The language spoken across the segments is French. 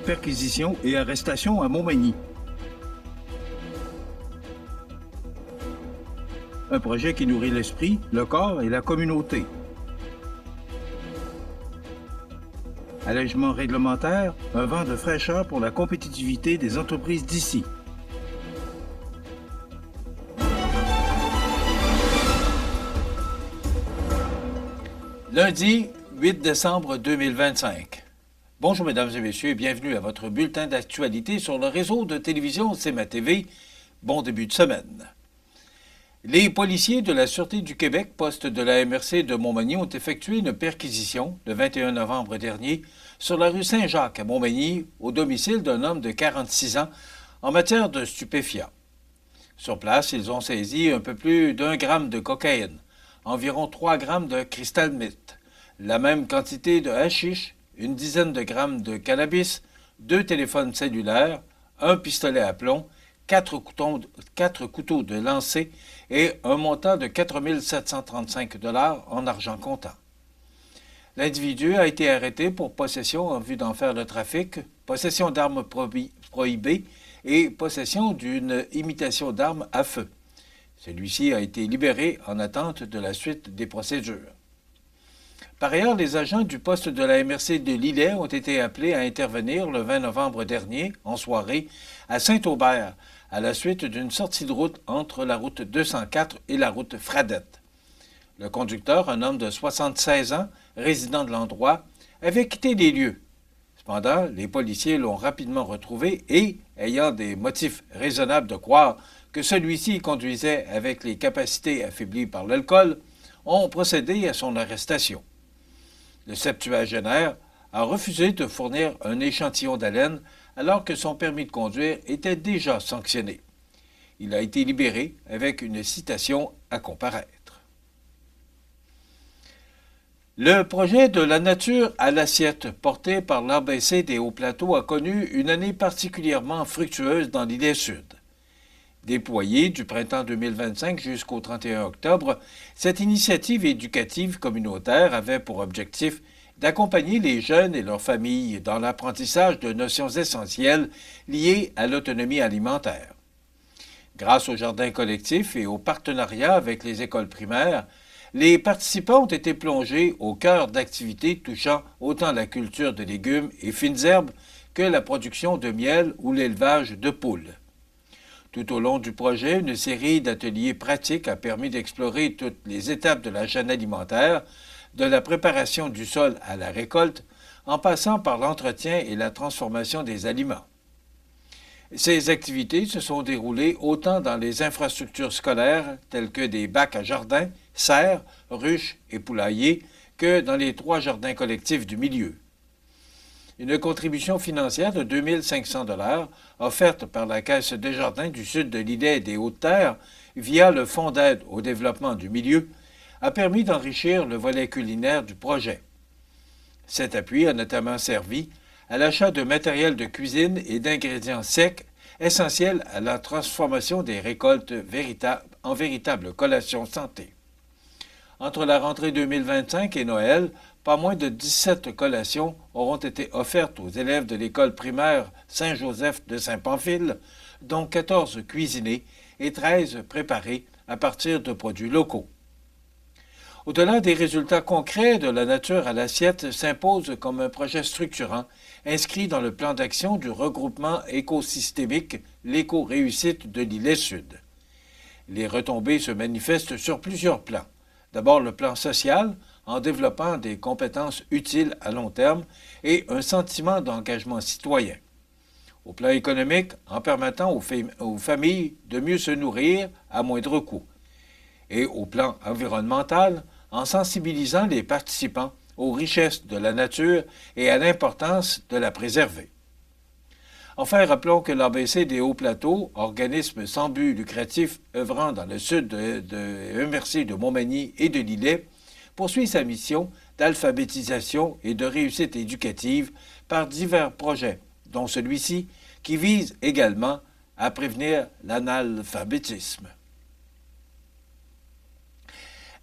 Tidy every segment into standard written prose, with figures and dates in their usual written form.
perquisitions et arrestations à Montmagny. Un projet qui nourrit l'esprit, le corps et la communauté. Allègement réglementaire, un vent de fraîcheur pour la compétitivité des entreprises d'ici. Lundi 8 décembre 2025. Bonjour mesdames et messieurs et bienvenue à votre bulletin d'actualité sur le réseau de télévision CMA-TV. Bon début de semaine. Les policiers de la Sûreté du Québec, poste de la MRC de Montmagny, ont effectué une perquisition le 21 novembre dernier sur la rue Saint-Jacques à Montmagny, au domicile d'un homme de 46 ans en matière de stupéfiants. Sur place, ils ont saisi un peu plus d'1 gramme de cocaïne, environ 3 grammes de cristal meth, la même quantité de hashish, une dizaine de grammes de cannabis, 2 téléphones cellulaires, un pistolet à plomb, 4 couteaux de lancer et un montant de 4 735 $ en argent comptant. L'individu a été arrêté pour possession en vue d'en faire le trafic, possession d'armes prohibées et possession d'une imitation d'arme à feu. Celui-ci a été libéré en attente de la suite des procédures. Par ailleurs, les agents du poste de la MRC de Lillet ont été appelés à intervenir le 20 novembre dernier, en soirée, à Saint-Aubert, à la suite d'une sortie de route entre la route 204 et la route Fradette. Le conducteur, un homme de 76 ans, résident de l'endroit, avait quitté les lieux. Cependant, les policiers l'ont rapidement retrouvé et, ayant des motifs raisonnables de croire que celui-ci conduisait avec les capacités affaiblies par l'alcool, ont procédé à son arrestation. Le septuagénaire a refusé de fournir un échantillon d'haleine alors que son permis de conduire était déjà sanctionné. Il a été libéré avec une citation à comparaître. Le projet de la nature à l'assiette porté par l'ABC des Hauts-Plateaux a connu une année particulièrement fructueuse dans l'Île-Sud. Déployée du printemps 2025 jusqu'au 31 octobre, cette initiative éducative communautaire avait pour objectif d'accompagner les jeunes et leurs familles dans l'apprentissage de notions essentielles liées à l'autonomie alimentaire. Grâce au jardin collectif et au partenariat avec les écoles primaires, les participants ont été plongés au cœur d'activités touchant autant la culture de légumes et fines herbes que la production de miel ou l'élevage de poules. Tout au long du projet, une série d'ateliers pratiques a permis d'explorer toutes les étapes de la chaîne alimentaire, de la préparation du sol à la récolte, en passant par l'entretien et la transformation des aliments. Ces activités se sont déroulées autant dans les infrastructures scolaires telles que des bacs à jardin, serres, ruches et poulaillers que dans les 3 jardins collectifs du milieu. Une contribution financière de 2 500 $ offerte par la Caisse des jardins du sud de l'Îlet et des Hautes-Terres via le Fonds d'aide au développement du milieu a permis d'enrichir le volet culinaire du projet. Cet appui a notamment servi à l'achat de matériel de cuisine et d'ingrédients secs essentiels à la transformation des récoltes en véritable collation santé. Entre la rentrée 2025 et Noël, pas moins de 17 collations auront été offertes aux élèves de l'école primaire Saint-Joseph de Saint-Pamphile, dont 14 cuisinées et 13 préparées à partir de produits locaux. Au-delà des résultats concrets de la nature à l'assiette s'impose comme un projet structurant inscrit dans le plan d'action du regroupement écosystémique L'éco-réussite de l'Île-Sud. Les retombées se manifestent sur plusieurs plans. D'abord le plan social, en développant des compétences utiles à long terme et un sentiment d'engagement citoyen. Au plan économique, en permettant aux familles de mieux se nourrir à moindre coût. Et au plan environnemental, en sensibilisant les participants aux richesses de la nature et à l'importance de la préserver. Enfin, rappelons que l'ABC des Hauts-Plateaux, organisme sans but lucratif œuvrant dans le sud de MRC de Montmagny et de Lillet, poursuit sa mission d'alphabétisation et de réussite éducative par divers projets, dont celui-ci qui vise également à prévenir l'analphabétisme.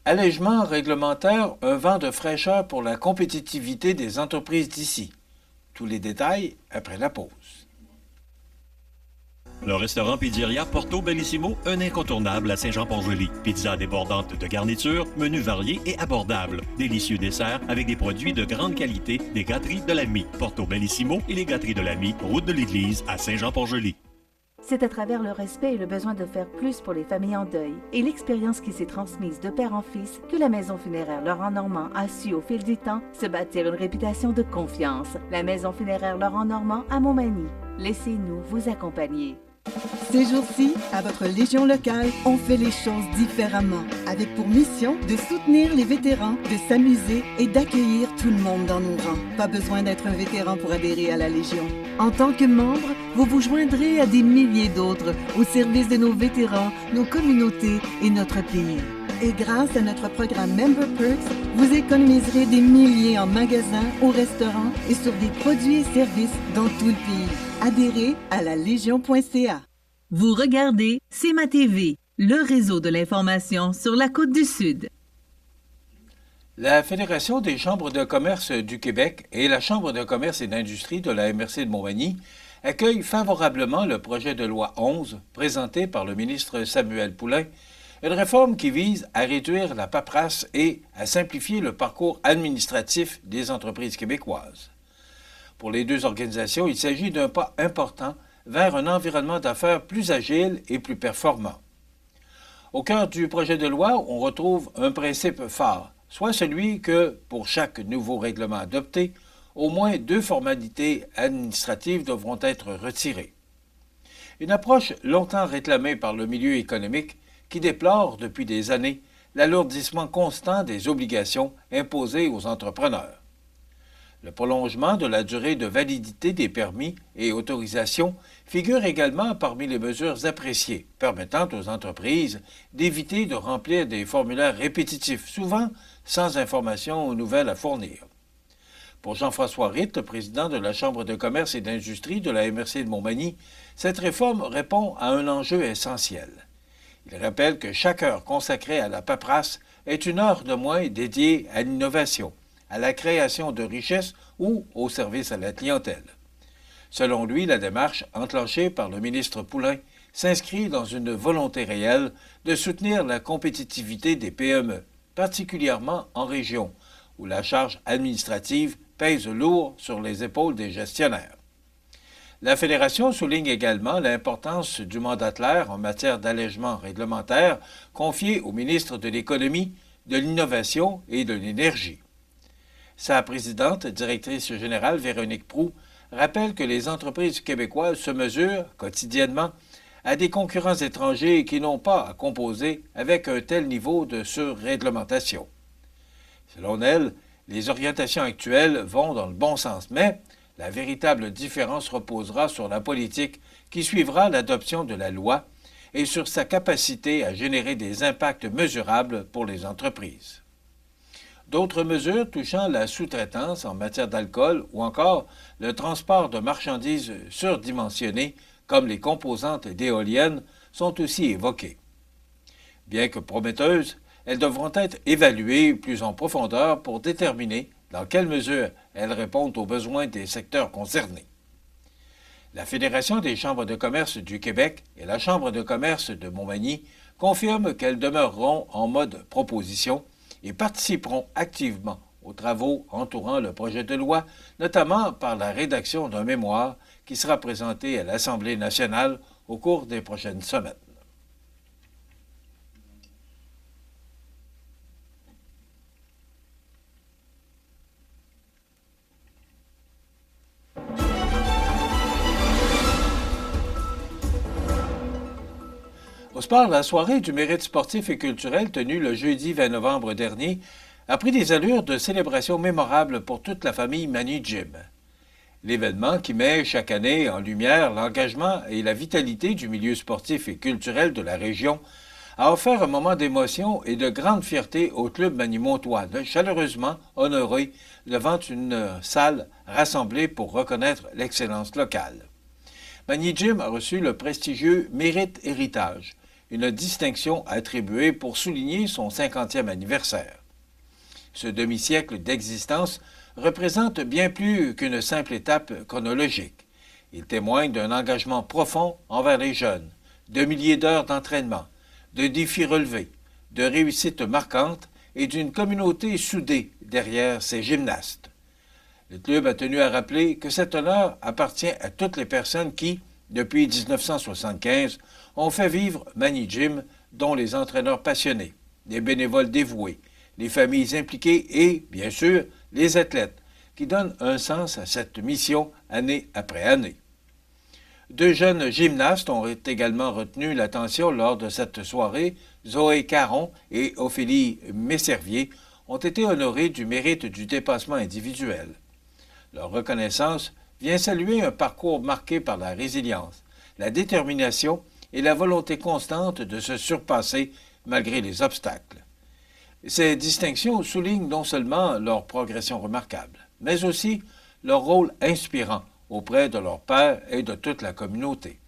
Allègement réglementaire, un vent de fraîcheur pour la compétitivité des entreprises d'ici. Tous les détails après la pause. Le restaurant Pizzeria Porto Bellissimo, un incontournable à Saint-Jean-Port-Joli. Pizza débordante de garniture, menu varié et abordable. Délicieux dessert avec des produits de grande qualité des gâteries de l'Ami. Porto Bellissimo et les gâteries de l'Ami, route de l'église à Saint-Jean-Port-Joli. C'est à travers le respect et le besoin de faire plus pour les familles en deuil et l'expérience qui s'est transmise de père en fils que la Maison funéraire Laurent Normand a su au fil du temps se bâtir une réputation de confiance. La Maison funéraire Laurent Normand à Montmagny. Laissez-nous vous accompagner. Ces jours-ci, à votre Légion locale, on fait les choses différemment, avec pour mission de soutenir les vétérans, de s'amuser et d'accueillir tout le monde dans nos rangs. Pas besoin d'être un vétéran pour adhérer à la Légion. En tant que membre, vous vous joindrez à des milliers d'autres au service de nos vétérans, nos communautés et notre pays. Et grâce à notre programme Member Perks, vous économiserez des milliers en magasins, au restaurant et sur des produits et services dans tout le pays. Adhérez à la Légion.ca. Vous regardez CMA TV, le réseau de l'information sur la Côte-du-Sud. La Fédération des chambres de commerce du Québec et la Chambre de commerce et d'industrie de la MRC de Montmagny accueillent favorablement le projet de loi 11 présenté par le ministre Samuel Poulin, une réforme qui vise à réduire la paperasse et à simplifier le parcours administratif des entreprises québécoises. Pour les deux organisations, il s'agit d'un pas important vers un environnement d'affaires plus agile et plus performant. Au cœur du projet de loi, on retrouve un principe phare, soit celui que, pour chaque nouveau règlement adopté, au moins 2 formalités administratives devront être retirées. Une approche longtemps réclamée par le milieu économique qui déplore depuis des années l'alourdissement constant des obligations imposées aux entrepreneurs. Le prolongement de la durée de validité des permis et autorisations figure également parmi les mesures appréciées, permettant aux entreprises d'éviter de remplir des formulaires répétitifs, souvent sans informations ou nouvelles à fournir. Pour Jean-François Ritt, président de la Chambre de commerce et d'industrie de la MRC de Montmagny, cette réforme répond à un enjeu essentiel. Il rappelle que chaque heure consacrée à la paperasse est une heure de moins dédiée à l'innovation, à la création de richesses ou au service à la clientèle. Selon lui, la démarche enclenchée par le ministre Poulin s'inscrit dans une volonté réelle de soutenir la compétitivité des PME, particulièrement en région, où la charge administrative pèse lourd sur les épaules des gestionnaires. La Fédération souligne également l'importance du mandat clair en matière d'allègement réglementaire confié au ministre de l'Économie, de l'Innovation et de l'Énergie. Sa présidente, directrice générale Véronique Proulx, rappelle que les entreprises québécoises se mesurent quotidiennement à des concurrents étrangers qui n'ont pas à composer avec un tel niveau de surréglementation. Selon elle, les orientations actuelles vont dans le bon sens, mais la véritable différence reposera sur la politique qui suivra l'adoption de la loi et sur sa capacité à générer des impacts mesurables pour les entreprises. D'autres mesures touchant la sous-traitance en matière d'alcool ou encore le transport de marchandises surdimensionnées comme les composantes d'éoliennes sont aussi évoquées. Bien que prometteuses, elles devront être évaluées plus en profondeur pour déterminer dans quelle mesure elles répondent aux besoins des secteurs concernés. La Fédération des chambres de commerce du Québec et la Chambre de commerce de Montmagny confirment qu'elles demeureront en mode proposition et participeront activement aux travaux entourant le projet de loi, notamment par la rédaction d'un mémoire qui sera présenté à l'Assemblée nationale au cours des prochaines semaines. Au sport, la soirée du mérite sportif et culturel tenue le jeudi 20 novembre dernier a pris des allures de célébration mémorable pour toute la famille Mani-Jim. L'événement, qui met chaque année en lumière l'engagement et la vitalité du milieu sportif et culturel de la région, a offert un moment d'émotion et de grande fierté au club manimontois, chaleureusement honoré devant une salle rassemblée pour reconnaître l'excellence locale. Mani-Jim a reçu le prestigieux Mérite Héritage, une distinction attribuée pour souligner son 50e anniversaire. Ce demi-siècle d'existence représente bien plus qu'une simple étape chronologique. Il témoigne d'un engagement profond envers les jeunes, de milliers d'heures d'entraînement, de défis relevés, de réussites marquantes et d'une communauté soudée derrière ses gymnastes. Le club a tenu à rappeler que cet honneur appartient à toutes les personnes qui, depuis 1975, ont fait vivre Magny Gym, dont les entraîneurs passionnés, les bénévoles dévoués, les familles impliquées et, bien sûr, les athlètes, qui donnent un sens à cette mission année après année. Deux jeunes gymnastes ont également retenu l'attention lors de cette soirée. Zoé Caron et Ophélie Messervier ont été honorés du mérite du dépassement individuel. Leur reconnaissance vient saluer un parcours marqué par la résilience, la détermination et la volonté constante de se surpasser malgré les obstacles. Ces distinctions soulignent non seulement leur progression remarquable, mais aussi leur rôle inspirant auprès de leurs pairs et de toute la communauté.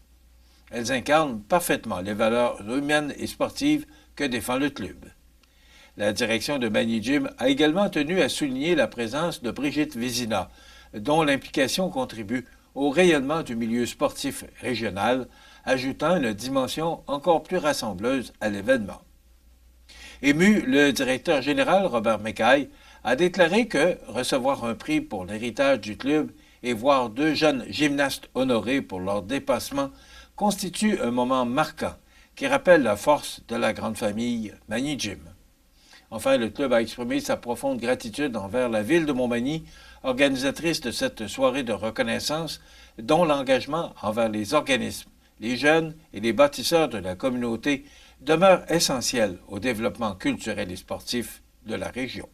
Elles incarnent parfaitement les valeurs humaines et sportives que défend le club. La direction de Magny Gym a également tenu à souligner la présence de Brigitte Vézina, dont l'implication contribue au rayonnement du milieu sportif régional, ajoutant une dimension encore plus rassembleuse à l'événement. Ému, le directeur général Robert McKay a déclaré que recevoir un prix pour l'héritage du club et voir deux jeunes gymnastes honorés pour leur dépassement constitue un moment marquant qui rappelle la force de la grande famille Magny Gym. Enfin, le club a exprimé sa profonde gratitude envers la ville de Montmagny, organisatrice de cette soirée de reconnaissance, dont l'engagement envers les organismes, les jeunes et les bâtisseurs de la communauté demeure essentiel au développement culturel et sportif de la région.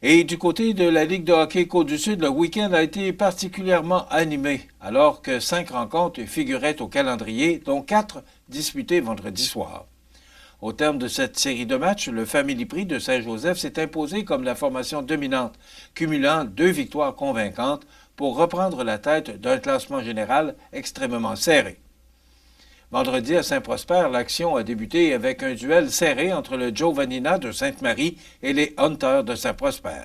Et du côté de la Ligue de hockey Côte-du-Sud, le week-end a été particulièrement animé, alors que 5 rencontres figuraient au calendrier, dont 4 disputées vendredi soir. Au terme de cette série de matchs, le Family Prix de Saint-Joseph s'est imposé comme la formation dominante, cumulant 2 victoires convaincantes pour reprendre la tête d'un classement général extrêmement serré. Vendredi, à Saint-Prosper, l'action a débuté avec un duel serré entre le Giovannina de Sainte-Marie et les Hunters de Saint-Prosper.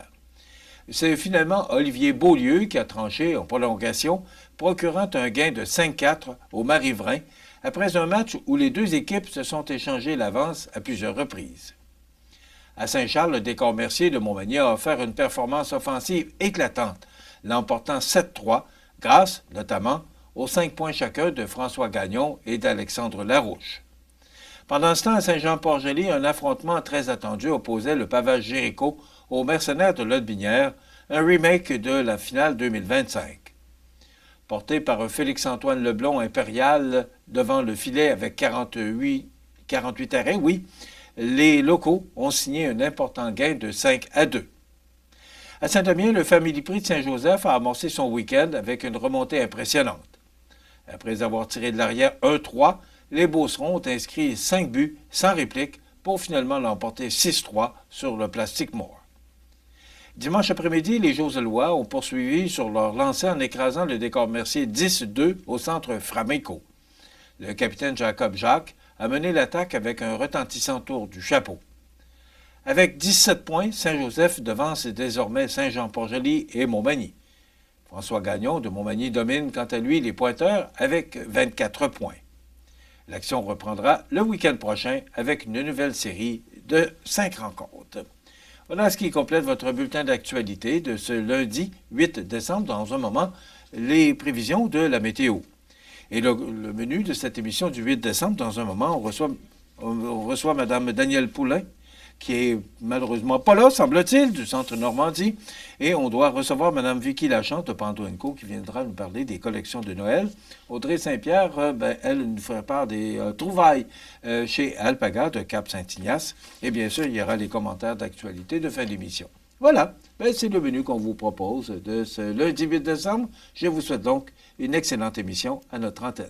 C'est finalement Olivier Beaulieu qui a tranché en prolongation, procurant un gain de 5-4 au Marie-Vrin, après un match où les deux équipes se sont échangées l'avance à plusieurs reprises. À Saint-Charles, le décor Mercier de Montmagny a offert une performance offensive éclatante, l'emportant 7-3, grâce, notamment, aux 5 points chacun de François Gagnon et d'Alexandre Larouche. Pendant ce temps, à Saint-Jean-Port-Joli, un affrontement très attendu opposait le Pavage Jéricho aux Mercenaires de Lotbinière, un remake de la finale 2025. Porté par un Félix-Antoine Leblond impérial devant le filet avec 48 arrêts, les locaux ont signé un important gain de 5-2. À Saint-Damien, le Family Prix de Saint-Joseph a amorcé son week-end avec une remontée impressionnante. Après avoir tiré de l'arrière 1-3, les Beaucerons ont inscrit 5 buts sans réplique pour finalement l'emporter 6-3 sur le Plastic Moore. Dimanche après-midi, les Joselois ont poursuivi sur leur lancée en écrasant le décor Mercier 10-2 au centre Frameco. Le capitaine Jacob Jacques a mené l'attaque avec un retentissant tour du chapeau. Avec 17 points, Saint-Joseph devance désormais Saint-Jean-Port-Joli et Montmagny. François Gagnon de Montmagny domine quant à lui les pointeurs avec 24 points. L'action reprendra le week-end prochain avec une nouvelle série de 5 rencontres. Voilà ce qui complète votre bulletin d'actualité de ce lundi 8 décembre. Dans un moment, les prévisions de la météo. Et le menu de cette émission du 8 décembre, dans un moment, on reçoit Mme Danielle Poulain, qui est malheureusement pas là, semble-t-il, du Centre Normandie. Et on doit recevoir Mme Vicky Lachante de Pando & Co, qui viendra nous parler des collections de Noël. Audrey Saint-Pierre, elle nous fera part des trouvailles chez Alpaga de Cap-Saint-Ignace. Et bien sûr, il y aura les commentaires d'actualité de fin d'émission. Voilà, c'est le menu qu'on vous propose de ce lundi 8 décembre. Je vous souhaite donc une excellente émission à notre antenne.